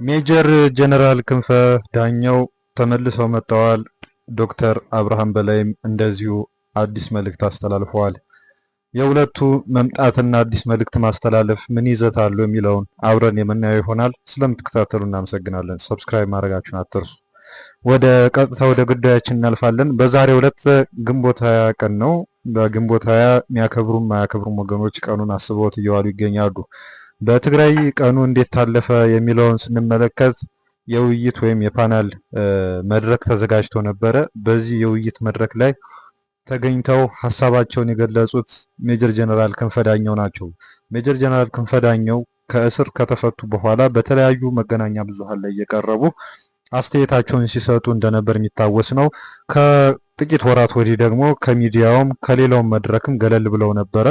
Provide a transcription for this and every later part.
ሜጀር ጀነራል ክንፈ ዳኘው ተመልሰው መጥተዋል። ዶክተር አብርሃም በላይም እንደዚሁ አዲስ መልእክት አስተላልፈዋል። የሁለቱ መምጣትና አዲስ መልእክት ማስተላለፍ ምን ይዘት አለው የሚለውን አብረን የምናየው ይሆናል። ስለምትከታተሉ እናመሰግናለን። ሰብስክራይብ ማድረጋችሁን አትርሱ። ወደ ቀጥታ ወደ ጉዳያችን እናልፋለን። በዛሬው ዕለት ግንቦት 20 ቀን ነው። በግንቦት 20 የሚያከብሩም ማያከብሩም ወገኖች ቀኑን አስበውት እየዋሉ ይገኛሉ። በትግራይ ቀኑ እንዴት ታለፈ የሚለውን ስንመለከት የውይይት ወይም የፓናል መድረክ ተዘጋጅቶ ነበረ። በዚህ የውይይት መድረክ ላይ ተገኝተው ሀሳባቸውን የገለጹት ሜጀር ጀነራል ክንፈ ዳኘው ናቸው። ሜጀር ጀነራል ክንፈ ዳኘው ከእስር ከተፈቱ በኋላ በተለያዩ መገናኛ ብዙሃን ላይ እየቀረቡ አስተያየታቸውን ሲሰጡ እንደነበር የሚታወስ ነው። ከጥቂት ወራት ወዲህ ደግሞ ከሚዲያውም ከሌላውም መድረክም ገለል ብለው ነበረ።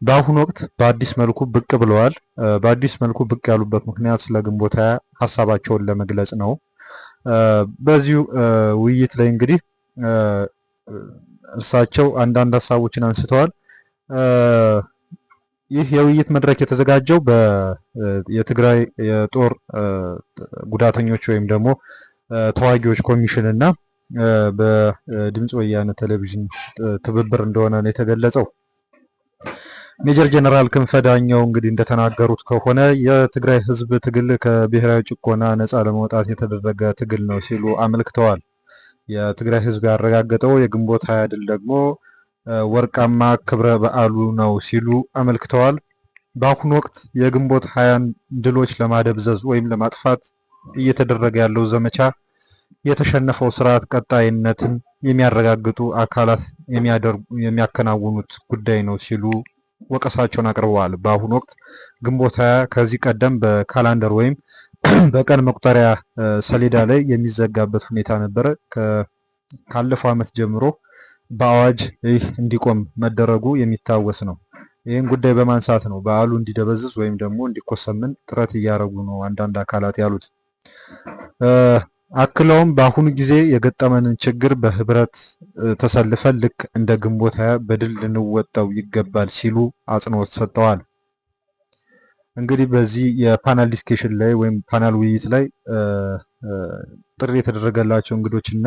በአሁኑ ወቅት በአዲስ መልኩ ብቅ ብለዋል። በአዲስ መልኩ ብቅ ያሉበት ምክንያት ስለ ግንቦት 20 ሀሳባቸውን ለመግለጽ ነው። በዚሁ ውይይት ላይ እንግዲህ እርሳቸው አንዳንድ ሀሳቦችን አንስተዋል። ይህ የውይይት መድረክ የተዘጋጀው የትግራይ የጦር ጉዳተኞች ወይም ደግሞ ተዋጊዎች ኮሚሽን እና በድምፅ ወያነ ቴሌቪዥን ትብብር እንደሆነ ነው የተገለጸው። ሜጀር ጀነራል ክንፈ ዳኘው እንግዲህ እንደተናገሩት ከሆነ የትግራይ ሕዝብ ትግል ከብሔራዊ ጭቆና ነፃ ለመውጣት የተደረገ ትግል ነው ሲሉ አመልክተዋል። የትግራይ ሕዝብ ያረጋገጠው የግንቦት 20 ድል ደግሞ ወርቃማ ክብረ በዓሉ ነው ሲሉ አመልክተዋል። በአሁኑ ወቅት የግንቦት 20 ድሎች ለማደብዘዝ ወይም ለማጥፋት እየተደረገ ያለው ዘመቻ የተሸነፈው ስርዓት ቀጣይነትን የሚያረጋግጡ አካላት የሚያከናውኑት ጉዳይ ነው ሲሉ ወቀሳቸውን አቅርበዋል። በአሁኑ ወቅት ግንቦት 20 ከዚህ ቀደም በካላንደር ወይም በቀን መቁጠሪያ ሰሌዳ ላይ የሚዘጋበት ሁኔታ ነበረ። ካለፈው ዓመት ጀምሮ በአዋጅ ይህ እንዲቆም መደረጉ የሚታወስ ነው። ይህን ጉዳይ በማንሳት ነው በዓሉ እንዲደበዝዝ ወይም ደግሞ እንዲኮሰምን ጥረት እያደረጉ ነው አንዳንድ አካላት ያሉት። አክለውም በአሁኑ ጊዜ የገጠመንን ችግር በህብረት ተሰልፈን ልክ እንደ ግንቦት 20 በድል ልንወጣው ይገባል ሲሉ አጽንኦት ሰጥተዋል። እንግዲህ በዚህ የፓናል ዲስከሽን ላይ ወይም ፓናል ውይይት ላይ ጥሪ የተደረገላቸው እንግዶች እና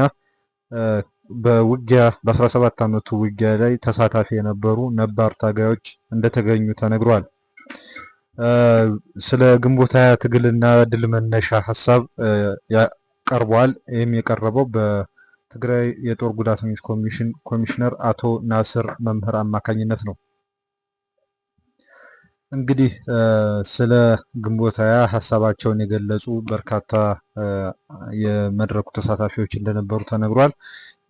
በውጊያ በ17 ዓመቱ ውጊያ ላይ ተሳታፊ የነበሩ ነባር ታጋዮች እንደተገኙ ተነግሯል። ስለ ግንቦት 20 ትግልና ድል መነሻ ሀሳብ ቀርቧል። ይህም የቀረበው በትግራይ የጦር ጉዳተኞች ኮሚሽን ኮሚሽነር አቶ ናስር መምህር አማካኝነት ነው። እንግዲህ ስለ ግንቦት 20 ሀሳባቸውን የገለጹ በርካታ የመድረኩ ተሳታፊዎች እንደነበሩ ተነግሯል።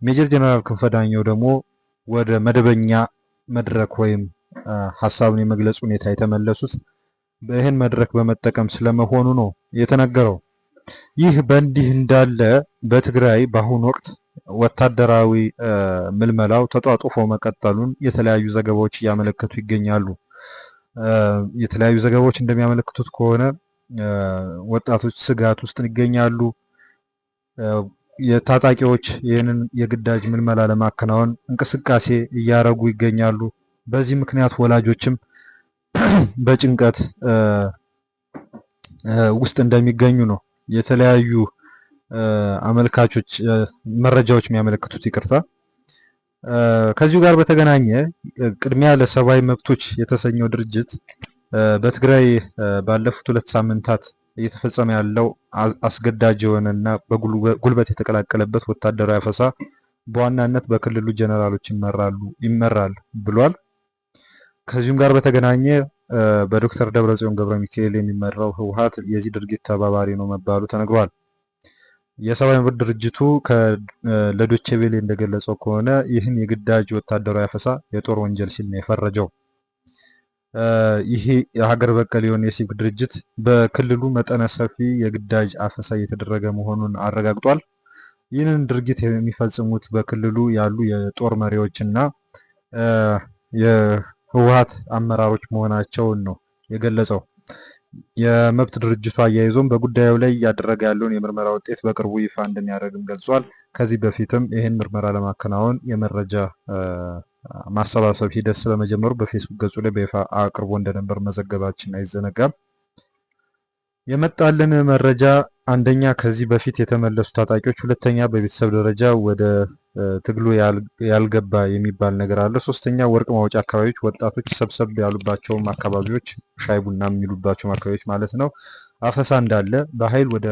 ሜጀር ጀነራል ክንፈ ዳኘው ደግሞ ወደ መደበኛ መድረክ ወይም ሀሳቡን የመግለጽ ሁኔታ የተመለሱት ይህን መድረክ በመጠቀም ስለመሆኑ ነው የተነገረው። ይህ በእንዲህ እንዳለ በትግራይ በአሁኑ ወቅት ወታደራዊ ምልመላው ተጧጡፎ መቀጠሉን የተለያዩ ዘገባዎች እያመለከቱ ይገኛሉ። የተለያዩ ዘገባዎች እንደሚያመለክቱት ከሆነ ወጣቶች ስጋት ውስጥ ይገኛሉ። የታጣቂዎች ይህንን የግዳጅ ምልመላ ለማከናወን እንቅስቃሴ እያደረጉ ይገኛሉ። በዚህ ምክንያት ወላጆችም በጭንቀት ውስጥ እንደሚገኙ ነው የተለያዩ አመልካቾች መረጃዎች የሚያመለክቱት። ይቅርታ። ከዚሁ ጋር በተገናኘ ቅድሚያ ለሰብአዊ መብቶች የተሰኘው ድርጅት በትግራይ ባለፉት 2 ሳምንታት እየተፈጸመ ያለው አስገዳጅ የሆነና በጉልበት የተቀላቀለበት ወታደራዊ አፈሳ በዋናነት በክልሉ ጀነራሎች ይመራል ብሏል። ከዚሁም ጋር በተገናኘ በዶክተር ደብረጽዮን ገብረ ሚካኤል የሚመራው ህወሓት የዚህ ድርጊት ተባባሪ ነው መባሉ ተነግሯል። የሰብአዊ መብት ድርጅቱ ለዶቼ ቬለ እንደገለጸው ከሆነ ይህን የግዳጅ ወታደራዊ አፈሳ የጦር ወንጀል ሲል ነው የፈረጀው። ይህ የሀገር በቀል የሆነ የሲቪክ ድርጅት በክልሉ መጠነ ሰፊ የግዳጅ አፈሳ እየተደረገ መሆኑን አረጋግጧል። ይህንን ድርጊት የሚፈጽሙት በክልሉ ያሉ የጦር መሪዎች እና የህወሓት አመራሮች መሆናቸውን ነው የገለጸው። የመብት ድርጅቱ አያይዞም በጉዳዩ ላይ እያደረገ ያለውን የምርመራ ውጤት በቅርቡ ይፋ እንደሚያደርግም ገልጿል። ከዚህ በፊትም ይህን ምርመራ ለማከናወን የመረጃ ማሰባሰብ ሂደት ስለመጀመሩ በፌስቡክ ገጹ ላይ በይፋ አቅርቦ እንደነበር መዘገባችን አይዘነጋም። የመጣልን መረጃ አንደኛ ከዚህ በፊት የተመለሱ ታጣቂዎች፣ ሁለተኛ በቤተሰብ ደረጃ ወደ ትግሉ ያልገባ የሚባል ነገር አለ። ሶስተኛ ወርቅ ማውጫ አካባቢዎች ወጣቶች ሰብሰብ ያሉባቸውም አካባቢዎች፣ ሻይ ቡና የሚሉባቸው አካባቢዎች ማለት ነው፣ አፈሳ እንዳለ፣ በኃይል ወደ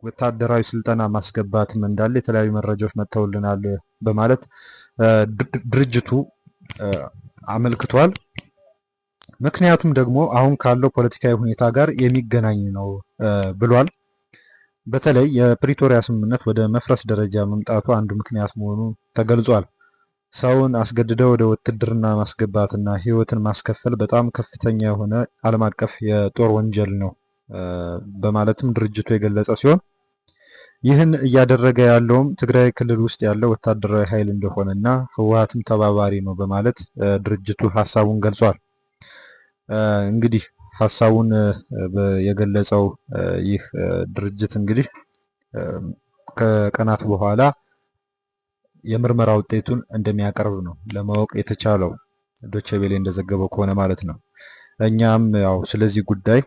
ወታደራዊ ስልጠና ማስገባትም እንዳለ የተለያዩ መረጃዎች መጥተውልናል በማለት ድርጅቱ አመልክቷል። ምክንያቱም ደግሞ አሁን ካለው ፖለቲካዊ ሁኔታ ጋር የሚገናኝ ነው ብሏል። በተለይ የፕሪቶሪያ ስምምነት ወደ መፍረስ ደረጃ መምጣቱ አንዱ ምክንያት መሆኑ ተገልጿል። ሰውን አስገድደው ወደ ውትድርና ማስገባትና ሕይወትን ማስከፈል በጣም ከፍተኛ የሆነ ዓለም አቀፍ የጦር ወንጀል ነው በማለትም ድርጅቱ የገለጸ ሲሆን ይህን እያደረገ ያለውም ትግራይ ክልል ውስጥ ያለው ወታደራዊ ኃይል እንደሆነና ህወሓትም ተባባሪ ነው በማለት ድርጅቱ ሀሳቡን ገልጿል። እንግዲህ ሀሳቡን የገለጸው ይህ ድርጅት እንግዲህ ከቀናት በኋላ የምርመራ ውጤቱን እንደሚያቀርብ ነው ለማወቅ የተቻለው፣ ዶቼ ቬለ እንደዘገበው ከሆነ ማለት ነው። እኛም ያው ስለዚህ ጉዳይ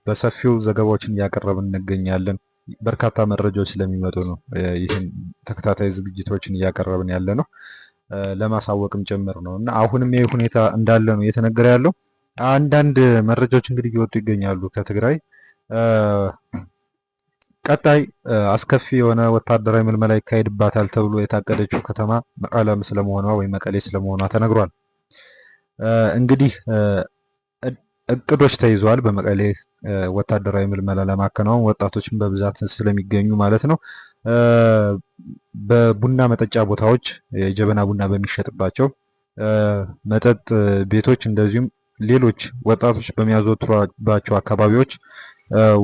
በሰፊው ዘገባዎችን እያቀረብን እንገኛለን። በርካታ መረጃዎች ስለሚመጡ ነው ይህን ተከታታይ ዝግጅቶችን እያቀረብን ያለ ነው፣ ለማሳወቅም ጭምር ነው እና አሁንም ይህ ሁኔታ እንዳለ ነው እየተነገረ ያለው። አንዳንድ መረጃዎች እንግዲህ እየወጡ ይገኛሉ ከትግራይ። ቀጣይ አስከፊ የሆነ ወታደራዊ ምልመላ ይካሄድባታል ተብሎ የታቀደችው ከተማ መቀለም ስለመሆኗ ወይም መቀሌ ስለመሆኗ ተነግሯል። እንግዲህ እቅዶች ተይዘዋል። በመቀሌ ወታደራዊ ምልመላ ለማከናወን ወጣቶችን በብዛት ስለሚገኙ ማለት ነው። በቡና መጠጫ ቦታዎች የጀበና ቡና በሚሸጥባቸው መጠጥ ቤቶች እንደዚሁም ሌሎች ወጣቶች በሚያዘወትሩባቸው አካባቢዎች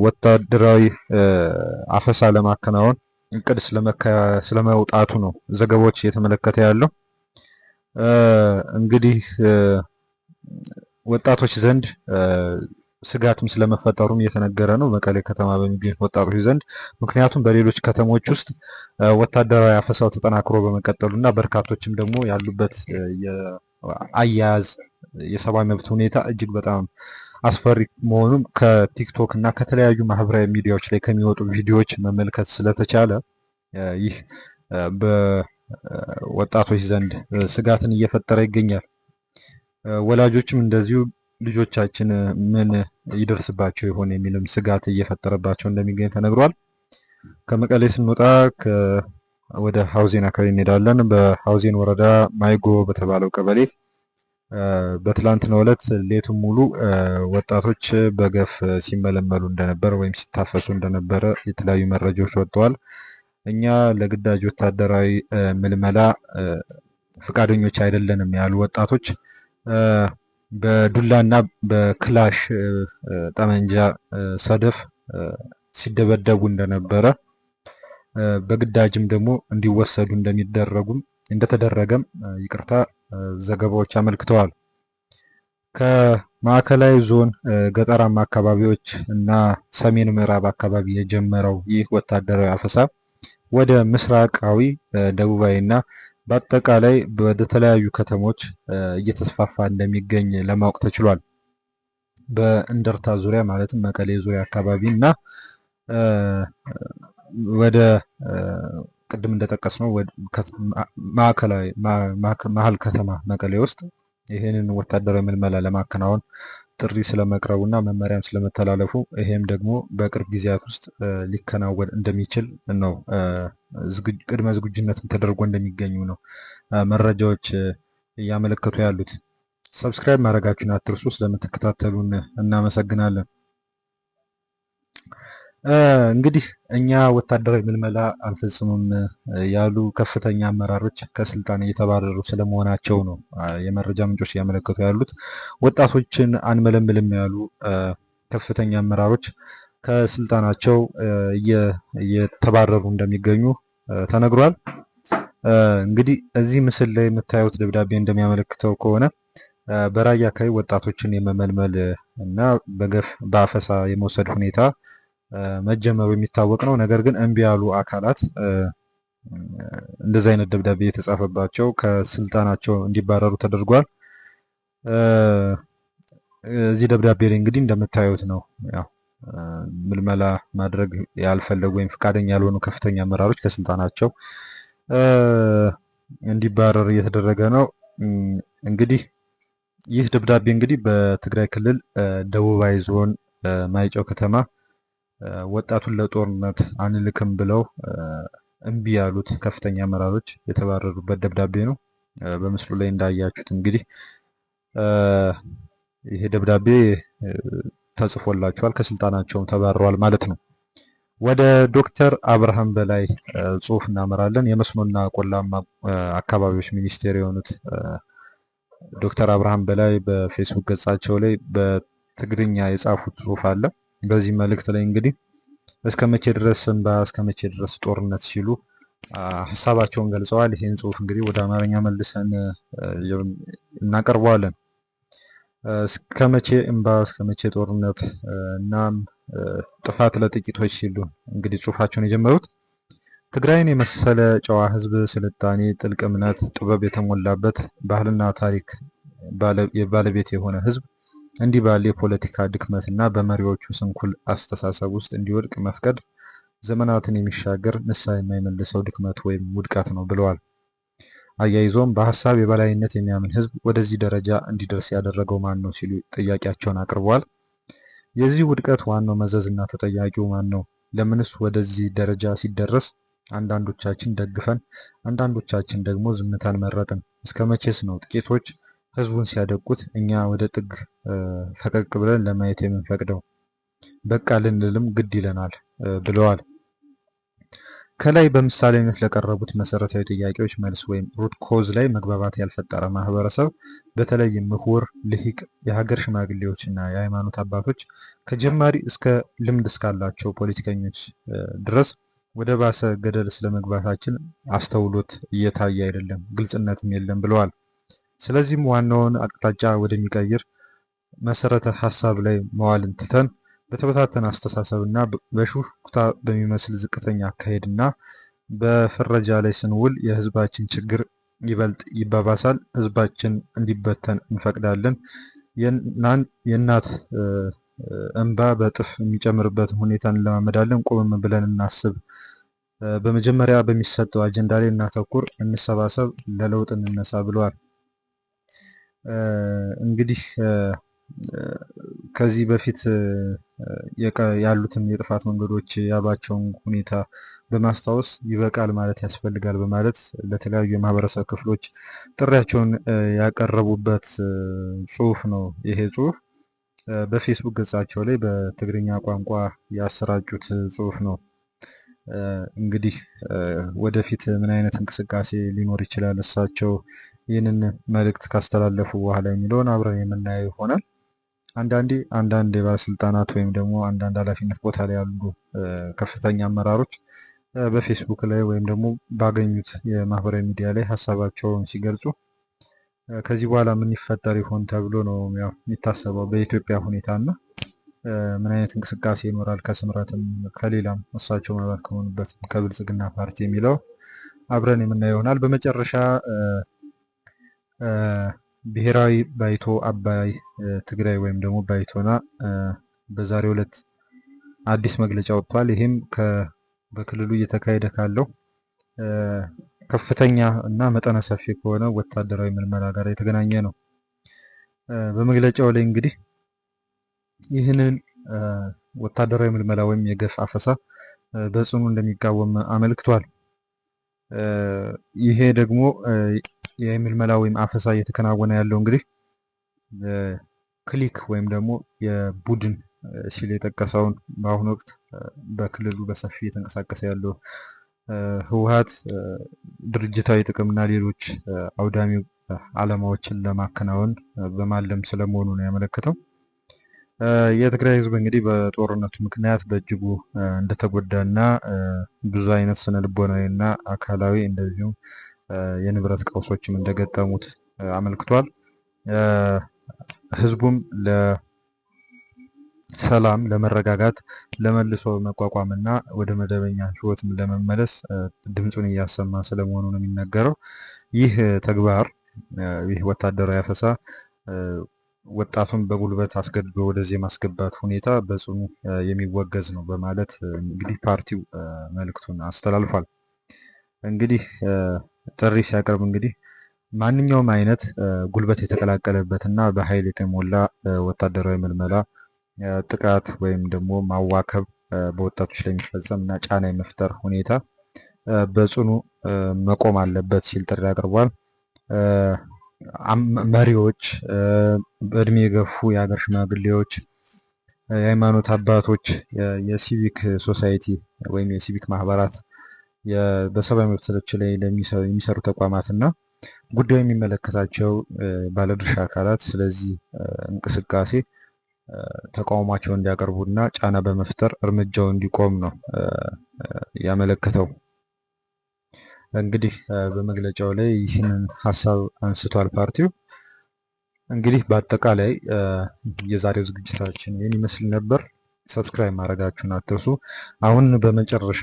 ወታደራዊ አፈሳ ለማከናወን እቅድ ስለመውጣቱ ነው ዘገባዎች እየተመለከተ ያለው። እንግዲህ ወጣቶች ዘንድ ስጋትም ስለመፈጠሩም እየተነገረ ነው መቀሌ ከተማ በሚገኙ ወጣቶች ዘንድ። ምክንያቱም በሌሎች ከተሞች ውስጥ ወታደራዊ አፈሳው ተጠናክሮ በመቀጠሉና በርካቶችም ደግሞ ያሉበት የአያያዝ የሰብአዊ መብት ሁኔታ እጅግ በጣም አስፈሪ መሆኑን ከቲክቶክ እና ከተለያዩ ማህበራዊ ሚዲያዎች ላይ ከሚወጡ ቪዲዮዎች መመልከት ስለተቻለ ይህ በወጣቶች ዘንድ ስጋትን እየፈጠረ ይገኛል። ወላጆችም እንደዚሁ ልጆቻችን ምን ይደርስባቸው ይሆን የሚልም ስጋት እየፈጠረባቸው እንደሚገኝ ተነግሯል። ከመቀሌ ስንወጣ ወደ ሀውዜን አካባቢ እንሄዳለን። በሀውዜን ወረዳ ማይጎ በተባለው ቀበሌ በትላንትናው ዕለት ሌቱን ሙሉ ወጣቶች በገፍ ሲመለመሉ እንደነበረ ወይም ሲታፈሱ እንደነበረ የተለያዩ መረጃዎች ወጥተዋል። እኛ ለግዳጅ ወታደራዊ ምልመላ ፈቃደኞች አይደለንም ያሉ ወጣቶች በዱላና በክላሽ ጠመንጃ ሰደፍ ሲደበደቡ እንደነበረ በግዳጅም ደግሞ እንዲወሰዱ እንደተደረገም ይቅርታ ዘገባዎች አመልክተዋል። ከማዕከላዊ ዞን ገጠራማ አካባቢዎች እና ሰሜን ምዕራብ አካባቢ የጀመረው ይህ ወታደራዊ አፈሳ ወደ ምስራቃዊ፣ ደቡባዊ እና በአጠቃላይ ወደ ተለያዩ ከተሞች እየተስፋፋ እንደሚገኝ ለማወቅ ተችሏል። በእንደርታ ዙሪያ ማለትም መቀሌ ዙሪያ አካባቢ እና ወደ ቅድም እንደጠቀስነው ማዕከላዊ መሀል ከተማ መቀሌ ውስጥ ይህንን ወታደራዊ ምልመላ ለማከናወን ጥሪ ስለመቅረቡና መመሪያም ስለመተላለፉ ይሄም ደግሞ በቅርብ ጊዜያት ውስጥ ሊከናወን እንደሚችል ነው ቅድመ ዝግጁነትም ተደርጎ እንደሚገኙ ነው መረጃዎች እያመለከቱ ያሉት። ሰብስክራይብ ማድረጋችሁን አትርሱ። ስለምትከታተሉን እናመሰግናለን። እንግዲህ እኛ ወታደራዊ ምልመላ አንፈጽምም ያሉ ከፍተኛ አመራሮች ከስልጣን እየተባረሩ ስለመሆናቸው ነው የመረጃ ምንጮች እያመለከቱ ያሉት። ወጣቶችን አንመለምልም ያሉ ከፍተኛ አመራሮች ከስልጣናቸው እየተባረሩ እንደሚገኙ ተነግሯል። እንግዲህ እዚህ ምስል ላይ የምታዩት ደብዳቤ እንደሚያመለክተው ከሆነ በራያ አካባቢ ወጣቶችን የመመልመል እና በገፍ በአፈሳ የመውሰድ ሁኔታ መጀመሩ የሚታወቅ ነው። ነገር ግን እምቢ ያሉ አካላት እንደዚህ አይነት ደብዳቤ የተጻፈባቸው ከስልጣናቸው እንዲባረሩ ተደርጓል። እዚህ ደብዳቤ ላይ እንግዲህ እንደምታዩት ነው ያው ምልመላ ማድረግ ያልፈለጉ ወይም ፈቃደኛ ያልሆኑ ከፍተኛ አመራሮች ከስልጣናቸው እንዲባረር እየተደረገ ነው። እንግዲህ ይህ ደብዳቤ እንግዲህ በትግራይ ክልል ደቡባዊ ዞን ማይጨው ከተማ ወጣቱን ለጦርነት አንልክም ብለው እምቢ ያሉት ከፍተኛ አመራሮች የተባረሩበት ደብዳቤ ነው። በምስሉ ላይ እንዳያችሁት እንግዲህ ይሄ ደብዳቤ ተጽፎላቸዋል፣ ከስልጣናቸውም ተባረዋል ማለት ነው። ወደ ዶክተር አብርሃም በላይ ጽሁፍ እናመራለን። የመስኖና ቆላማ አካባቢዎች ሚኒስቴር የሆኑት ዶክተር አብርሃም በላይ በፌስቡክ ገጻቸው ላይ በትግርኛ የጻፉት ጽሁፍ አለ። በዚህ መልእክት ላይ እንግዲህ እስከ መቼ ድረስ እንባ፣ እስከ መቼ ድረስ ጦርነት ሲሉ ሀሳባቸውን ገልጸዋል። ይህን ጽሁፍ እንግዲህ ወደ አማርኛ መልሰን እናቀርበዋለን። እስከ መቼ እንባ፣ እስከ መቼ ጦርነት፣ እናም ጥፋት ለጥቂቶች ሲሉ እንግዲህ ጽሁፋቸውን የጀመሩት ትግራይን የመሰለ ጨዋ ህዝብ፣ ስልጣኔ፣ ጥልቅ እምነት፣ ጥበብ የተሞላበት ባህልና ታሪክ ባለቤት የሆነ ህዝብ እንዲህ ባለ የፖለቲካ ድክመትና በመሪዎቹ ስንኩል አስተሳሰብ ውስጥ እንዲወድቅ መፍቀድ ዘመናትን የሚሻገር ንስሐ የማይመልሰው ድክመት ወይም ውድቀት ነው ብለዋል። አያይዞም በሀሳብ የበላይነት የሚያምን ህዝብ ወደዚህ ደረጃ እንዲደርስ ያደረገው ማን ነው ሲሉ ጥያቄያቸውን አቅርበዋል። የዚህ ውድቀት ዋናው መዘዝ እና ተጠያቂው ማን ነው? ለምንስ ወደዚህ ደረጃ ሲደረስ አንዳንዶቻችን ደግፈን አንዳንዶቻችን ደግሞ ዝምታን መረጥን? እስከ መቼስ ነው ጥቂቶች ህዝቡን ሲያደቁት እኛ ወደ ጥግ ፈቀቅ ብለን ለማየት የምንፈቅደው? በቃ ልንልም ግድ ይለናል ብለዋል። ከላይ በምሳሌነት ለቀረቡት መሰረታዊ ጥያቄዎች መልስ ወይም ሩት ኮዝ ላይ መግባባት ያልፈጠረ ማህበረሰብ በተለይም ምሁር፣ ልሂቅ፣ የሀገር ሽማግሌዎች እና የሃይማኖት አባቶች ከጀማሪ እስከ ልምድ እስካላቸው ፖለቲከኞች ድረስ ወደ ባሰ ገደል ስለመግባታችን አስተውሎት እየታየ አይደለም፣ ግልጽነትም የለም ብለዋል። ስለዚህም ዋናውን አቅጣጫ ወደሚቀይር መሰረተ ሀሳብ ላይ መዋልን ትተን በተበታተነ አስተሳሰብ እና በሹክታ በሚመስል ዝቅተኛ አካሄድ እና በፍረጃ ላይ ስንውል የህዝባችን ችግር ይበልጥ ይባባሳል። ህዝባችን እንዲበተን እንፈቅዳለን። የእናት እንባ በእጥፍ የሚጨምርበትን ሁኔታ እንለማመዳለን። ቆም ብለን እናስብ። በመጀመሪያ በሚሰጠው አጀንዳ ላይ እናተኩር፣ እንሰባሰብ፣ ለለውጥ እንነሳ ብለዋል። እንግዲህ ከዚህ በፊት ያሉትን የጥፋት መንገዶች ያባቸውን ሁኔታ በማስታወስ ይበቃል ማለት ያስፈልጋል በማለት ለተለያዩ የማህበረሰብ ክፍሎች ጥሪያቸውን ያቀረቡበት ጽሁፍ ነው። ይሄ ጽሁፍ በፌስቡክ ገጻቸው ላይ በትግርኛ ቋንቋ ያሰራጩት ጽሁፍ ነው። እንግዲህ ወደፊት ምን አይነት እንቅስቃሴ ሊኖር ይችላል እሳቸው ይህንን መልእክት ካስተላለፉ በኋላ የሚለውን አብረን የምናየው ይሆናል። አንዳንድ የባለስልጣናት ወይም ደግሞ አንዳንድ ኃላፊነት ቦታ ላይ ያሉ ከፍተኛ አመራሮች በፌስቡክ ላይ ወይም ደግሞ ባገኙት የማህበራዊ ሚዲያ ላይ ሀሳባቸውን ሲገልጹ ከዚህ በኋላ ምን ይፈጠር ይሆን ተብሎ ነው የሚታሰበው በኢትዮጵያ ሁኔታ እና ምን አይነት እንቅስቃሴ ይኖራል ከስምረትም ከሌላም እሳቸው መባት ከሆኑበት ከብልጽግና ፓርቲ የሚለው አብረን የምናየው ይሆናል። በመጨረሻ ብሔራዊ ባይቶ አባይ ትግራይ ወይም ደግሞ ባይቶና በዛሬው ዕለት አዲስ መግለጫ ወጥቷል። ይህም በክልሉ እየተካሄደ ካለው ከፍተኛ እና መጠነ ሰፊ ከሆነ ወታደራዊ ምልመላ ጋር የተገናኘ ነው። በመግለጫው ላይ እንግዲህ ይህንን ወታደራዊ ምልመላ ወይም የገፍ አፈሳ በጽኑ እንደሚቃወም አመልክቷል። ይሄ ደግሞ የምልመላ ወይም አፈሳ እየተከናወነ ያለው እንግዲህ ክሊክ ወይም ደግሞ የቡድን ሲል የጠቀሰውን በአሁኑ ወቅት በክልሉ በሰፊ እየተንቀሳቀሰ ያለው ህወሓት ድርጅታዊ ጥቅምና ሌሎች አውዳሚ ዓላማዎችን ለማከናወን በማለም ስለመሆኑ ነው ያመለከተው። የትግራይ ህዝብ እንግዲህ በጦርነቱ ምክንያት በእጅጉ እንደተጎዳና ብዙ አይነት ስነልቦናዊ እና አካላዊ እንደዚሁም የንብረት ቀውሶችም እንደገጠሙት አመልክቷል። ህዝቡም ለሰላም፣ ለመረጋጋት፣ ለመልሶ መቋቋምና ወደ መደበኛ ህይወትም ለመመለስ ድምፁን እያሰማ ስለመሆኑ ነው የሚነገረው። ይህ ተግባር ይህ ወታደራዊ አፈሳ ወጣቱን በጉልበት አስገድዶ ወደዚህ የማስገባት ሁኔታ በጽኑ የሚወገዝ ነው በማለት እንግዲህ ፓርቲው መልእክቱን አስተላልፏል። እንግዲህ ጥሪ ሲያቀርብ እንግዲህ ማንኛውም አይነት ጉልበት የተቀላቀለበትና በኃይል የተሞላ ወታደራዊ ምልመላ፣ ጥቃት ወይም ደግሞ ማዋከብ በወጣቶች ላይ የሚፈጸምና ጫና የመፍጠር ሁኔታ በጽኑ መቆም አለበት ሲል ጥሪ አቅርቧል። መሪዎች፣ በእድሜ የገፉ የሀገር ሽማግሌዎች፣ የሃይማኖት አባቶች፣ የሲቪክ ሶሳይቲ ወይም የሲቪክ ማህበራት፣ በሰብአዊ መብቶች ላይ የሚሰሩ ተቋማትና ጉዳዩ የሚመለከታቸው ባለድርሻ አካላት ስለዚህ እንቅስቃሴ ተቃውሟቸውን እንዲያቀርቡና ጫና በመፍጠር እርምጃው እንዲቆም ነው ያመለከተው። እንግዲህ በመግለጫው ላይ ይህንን ሀሳብ አንስቷል ፓርቲው። እንግዲህ በአጠቃላይ የዛሬው ዝግጅታችን ይህን ይመስል ነበር። ሰብስክራይብ ማድረጋችሁን አትርሱ። አሁን በመጨረሻ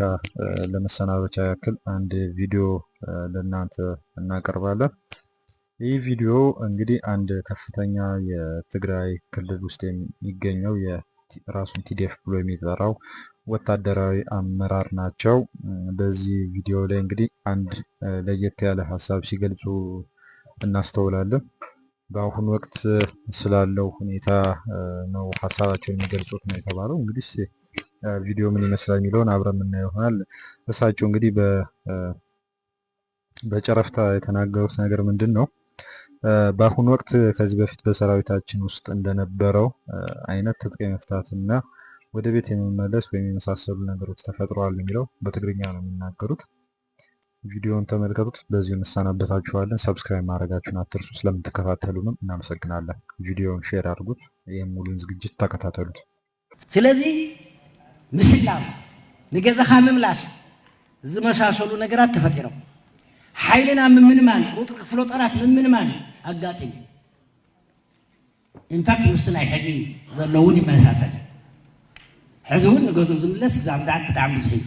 ለመሰናበቻ ያክል አንድ ቪዲዮ ለእናንተ እናቀርባለን። ይህ ቪዲዮ እንግዲህ አንድ ከፍተኛ የትግራይ ክልል ውስጥ የሚገኘው ራሱን ቲዲኤፍ ብሎ የሚጠራው ወታደራዊ አመራር ናቸው። በዚህ ቪዲዮ ላይ እንግዲህ አንድ ለየት ያለ ሀሳብ ሲገልጹ እናስተውላለን። በአሁኑ ወቅት ስላለው ሁኔታ ነው ሀሳባቸውን የሚገልጹት ነው የተባለው። እንግዲህ ቪዲዮ ምን ይመስላል የሚለውን አብረን የምናየው ይሆናል። እሳቸው እንግዲህ በጨረፍታ የተናገሩት ነገር ምንድን ነው? በአሁኑ ወቅት ከዚህ በፊት በሰራዊታችን ውስጥ እንደነበረው አይነት ትጥቅ የመፍታትና ወደ ቤት የመመለስ ወይም የመሳሰሉ ነገሮች ተፈጥረዋል የሚለው በትግርኛ ነው የሚናገሩት። ቪዲዮውን ተመልከቱት። በዚሁ እንሰናበታችኋለን። ሰብስክራይብ ማድረጋችሁን አትርሱ። ስለምትከታተሉንም እናመሰግናለን። ቪዲዮውን ሼር አድርጉት። ይህም ሙሉን ዝግጅት ተከታተሉት። ስለዚህ ምስላም ንገዛኻ ምምላስ ዝመሳሰሉ ነገራት ተፈጢሮም ሓይልና ምምንማን ቁጥሪ ክፍለ ጦራት ምምንማን ኣጋጢም ኢንፋክት ምስ ናይ ሕዚ ዘሎ እውን ይመሳሰል። ሕዚ እውን ንገዝኡ ዝምለስ ክዛብ ዳዓት ብጣዕሚ ብዙሕ እዩ።